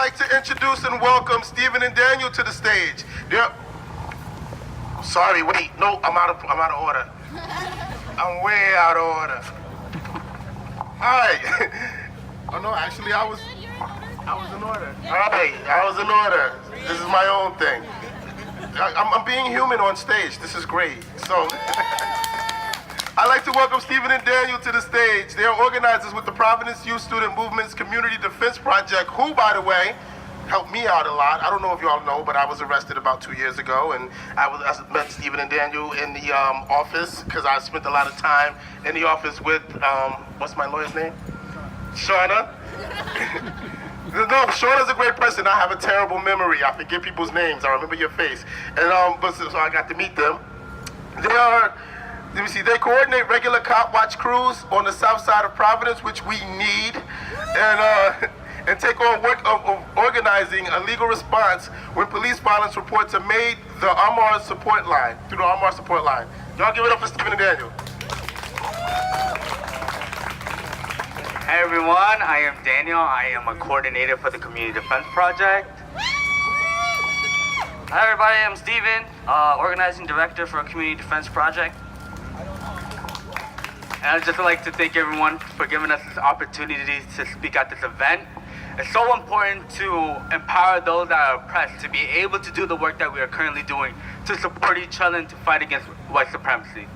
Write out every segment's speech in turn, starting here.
like to introduce and welcome Stephen and Daniel to the stage. Sorry, wait, no, I'm out of order. I'm way out of order. Hi. Oh no, actually I was in order. Hi, I was in order. This is my own thing. I'm being human on stage. This is great. So, I'd like to welcome Stephen and Daniel to the stage. They are organizers with the Providence Youth Student Movement's Community Defense Project, who, by the way, helped me out a lot. I don't know if you all know, but I was arrested about 2 years ago, and I met Stephen and Daniel in the office, because I spent a lot of time in the office with, what's my lawyer's name? Shauna. No, Shauna's a great person. I have a terrible memory. I forget people's names. I remember your face. And so I got to meet them. They are, let me see, they coordinate regular cop watch crews on the south side of Providence, which we need, and take on work of organizing a legal response when police violence reports are made through the Armor support line. Y'all give it up for Stephen and Daniel. Hi everyone, I am Daniel. I am a coordinator for the Community Defense Project. Hi everybody, I'm Steven, organizing director for Community Defense Project. And I'd just like to thank everyone for giving us this opportunity to speak at this event. It's so important to empower those that are oppressed to be able to do the work that we are currently doing, to support each other and to fight against white supremacy.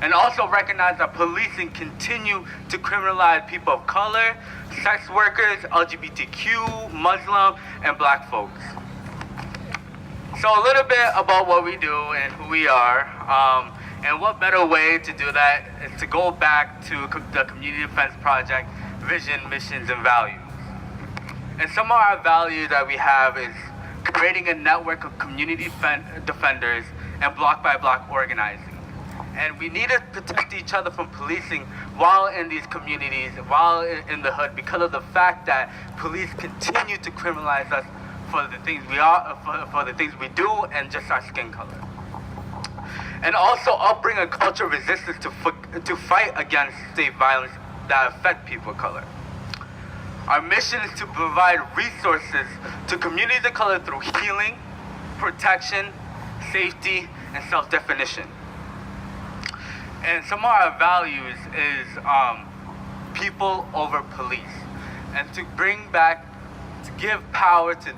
And also recognize that policing continue to criminalize people of color, sex workers, LGBTQ, Muslim, and black folks. So a little bit about what we do and who we are, and what better way to do that is to go back to the Community Defense Project vision, missions, and values. And some of our values that we have is creating a network of community defenders and block-by-block organizing. And we need to protect each other from policing while in these communities, while in the hood, because of the fact that police continue to criminalize us for the things we are, for the things we do, and just our skin color. And also upbring a culture of resistance to fight against state violence that affect people of color. Our mission is to provide resources to communities of color through healing, protection, safety, and self-definition. And some of our values is people over police, and to give power to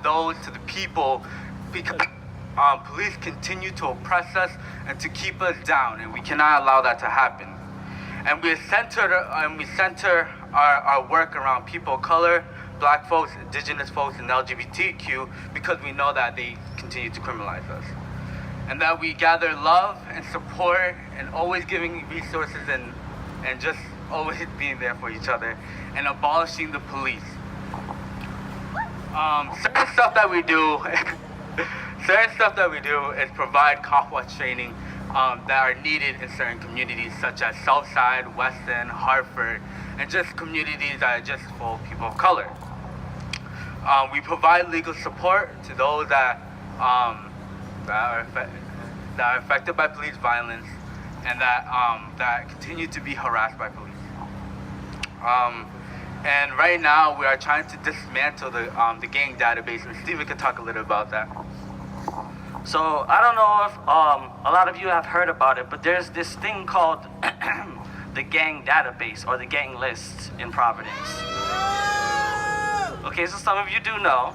the people, because police continue to oppress us and to keep us down, and we cannot allow that to happen. And we center our work around people of color, black folks, indigenous folks, and LGBTQ, because we know that they continue to criminalize us. And that we gather love and support and always giving resources and just always being there for each other and abolishing the police. Certain stuff that we do is provide cop watch training that are needed in certain communities such as Southside, Weston, Hartford, and just communities that are just full of people of color. We provide legal support to those that are affected by police violence and that continue to be harassed by police. And right now we are trying to dismantle the gang database, and Steven can talk a little about that. So I don't know if a lot of you have heard about it, but there's this thing called the gang database or the gang list in Providence. Okay, so some of you do know.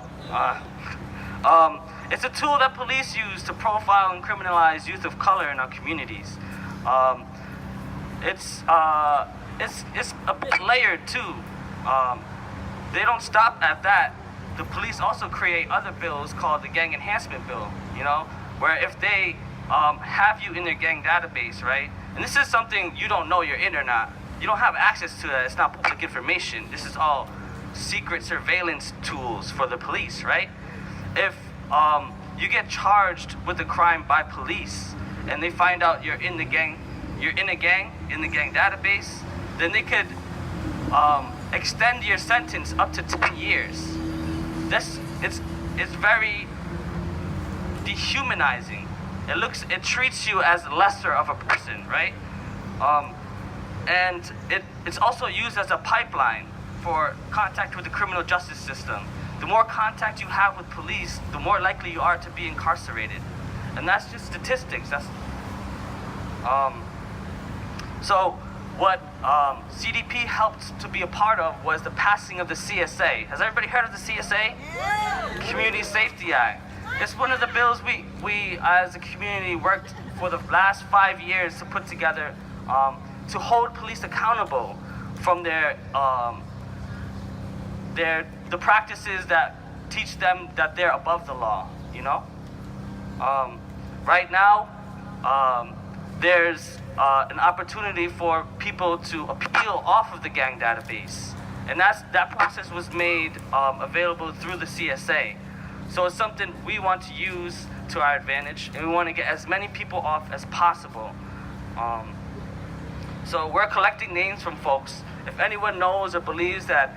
It's a tool that police use to profile and criminalize youth of color in our communities. It's a bit layered too. They don't stop at that. The police also create other bills called the Gang Enhancement Bill, where if they have you in their gang database, right? And this is something you don't know you're in or not. You don't have access to that. It's not public information. This is all secret surveillance tools for the police, right? If you get charged with a crime by police and they find out you're in a gang database, then they could extend your sentence up to 10 years. It's very dehumanizing. It treats you as lesser of a person, right? And it's also used as a pipeline for contact with the criminal justice system. the more contact you have with police, the more likely you are to be incarcerated. And that's just statistics. So what CDP helped to be a part of was the passing of the CSA. Has everybody heard of the CSA? Yeah. Community Safety Act. It's one of the bills we as a community worked for the last 5 years to put together to hold police accountable from the practices that teach them that they're above the law, you know? Right now, there's an opportunity for people to appeal off of the gang database. And that process was made available through the CSA. So it's something we want to use to our advantage, and we want to get as many people off as possible. So we're collecting names from folks. If anyone knows or believes that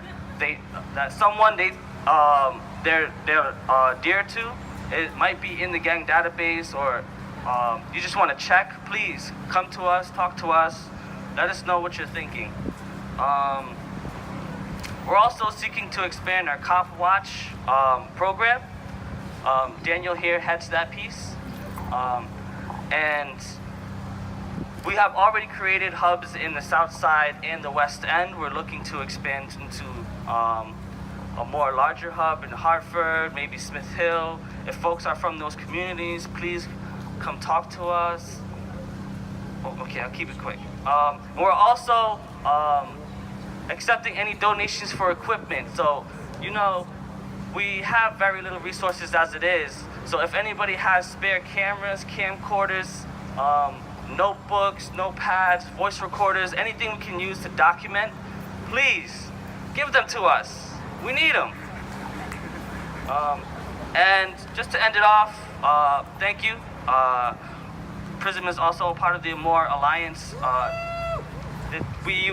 someone they're dear to, it might be in the gang database, or you just want to check, please come to us, talk to us, let us know what you're thinking. We're also seeking to expand our Cop Watch program. Daniel here heads that piece. And we have already created hubs in the South Side and the West End. We're looking to expand into a more larger hub in Hartford, maybe Smith Hill. If folks are from those communities, please come talk to us. Oh, okay, I'll keep it quick. We're also accepting any donations for equipment. So, you know, we have very little resources as it is. So if anybody has spare cameras, camcorders, notebooks, notepads, voice recorders, anything we can use to document, please give them to us. We need them. And just to end it off, thank you. PRISM is also a part of the Amore Alliance. We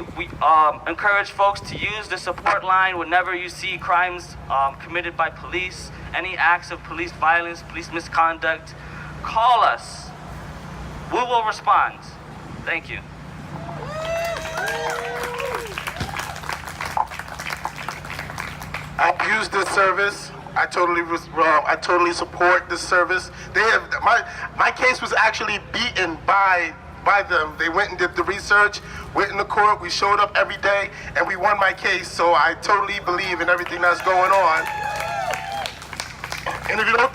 encourage folks to use the support line whenever you see crimes committed by police, any acts of police violence, police misconduct. Call us. We will respond. Thank you. I use this service. I totally support this service. They have my case was actually beaten by them. They went and did the research, went in the court. We showed up every day, and we won my case. So I totally believe in everything that's going on. And if you don't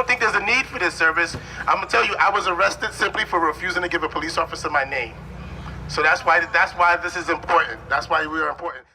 think there's a need for this service, I'm gonna tell you, I was arrested simply for refusing to give a police officer my name. So that's why this is important. That's why we are important.